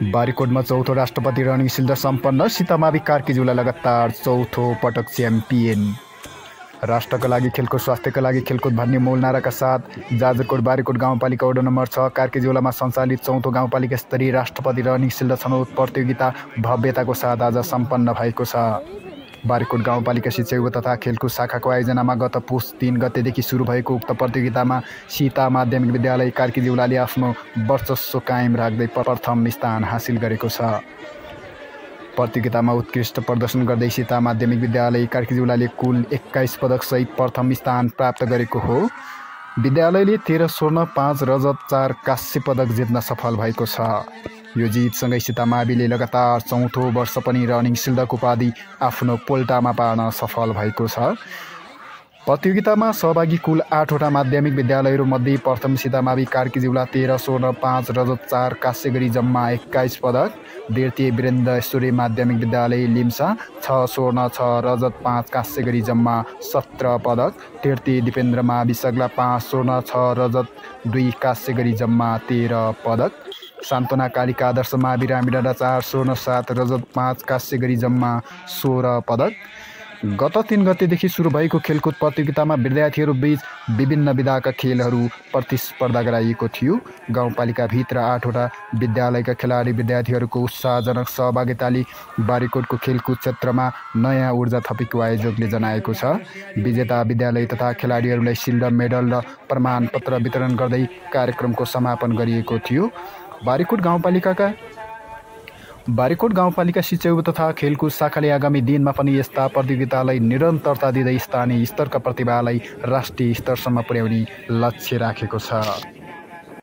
बारीकोटमा चौथो राष्ट्रपति running shield सम्पन्न सीतामावी कार्कीज्यूलाई लगातार चौथो पटक च्याम्पियन। राष्ट्रका लागि खेलकुद, स्वास्थ्यका लागि खेलकुद भन्ने मूल नाराका साथ जाजरकोट बारीकोट गाउँपालिका वडा नम्बर 6 कार्कीज्यूलामा सञ्चालित चौथो गाउँपालिका स्तरीय राष्ट्रपति रनिङ सिल्ड छनौट प्रतियोगिता भव्यताको साथ आज सम्पन्न भएको छ। बारीकोट गाउँपालिका शिक्षा युवा तथा खेलकुद शाखाको आयोजनामा गत पुस 3 गतेदेखि सुरु भएको उक्त प्रतियोगितामा सीता माध्यमिक विद्यालय कार्कीज्यूलाले आफ्नो वर्चस्व कायम राख्दै प्रथम स्थान हासिल गरेको छ। प्रतियोगितामा उत्कृष्ट प्रदर्शन गर्दै सीता माध्यमिक विद्यालय कार्कीज्यूलाले कुल 21 पदक सहित प्रथम स्थान प्राप्त गरेको हो। विद्यालयले 13 स्वर्ण, 5 रजत, 4 काँस्य पदक जित्न सफल भएको छ। यो जितसँगै सीतामावीले लगातार चौथो वर्ष पनि रनिङ सिल्डको उपाधि आफ्नो पोल्टामा पार्न सफल भएको छ। प्रतियोगितामा सहभागी कुल 8वटा माध्यमिक विद्यालयहरूमध्ये प्रथम सीतामावी कार्कीज्यूला 13 स्वर्ण, 5 रजत, 4 काँस्य गरी जम्मा 21 पदक, द्वितीय वीरेन्द्रश्वरी माध्यमिक विद्यालय लिम्सा 6 स्वर्ण, 6 रजत, 5 काँस्य गरी जम्मा 17 पदक, तृतीय दिपेन्द्र मावि सग्ला 5 स्वर्ण, 6 रजत, 2 काँस्य गरी जम्मा 13 पदक, सान्त्वना कालिका आदर्श मावि रामीडाँडा 4 स्वर्ण, 7 रजत, 5 काँस्य गरी जम्मा 16 पदक। गत 3 गतेदेखि सुरु भएको खेलकुद प्रतियोगितामा विद्यार्थीहरू बीच विभिन्न विधाका खेलहरू प्रतिस्पर्धा गराइएको थियो। गाउँपालिकाभित्र 8वटा विद्यालयका खेलाडी विद्यार्थीहरूको उत्साहजनक सहभागिताले बारीकोटको खेलकुद क्षेत्रमा नयाँ ऊर्जा थपेको आयोजकले जनाएको छ। विजेता विद्यालय तथा खेलाडीहरूलाई सिल्ड, मेडल र प्रमाणपत्र वितरण गर्दै कार्यक्रमको समापन गरिएको थियो। बारीकोट गाउँपालिका शिक्षा युवा तथा खेलकुद शाखाले आगामी दिनमा पनि यस्ता प्रतियोगितालाई निरन्तरता दिँदै स्थानीय स्तरका प्रतिभालाई राष्ट्रिय स्तरसम्म पुर्याउने लक्ष्य राखेको छ।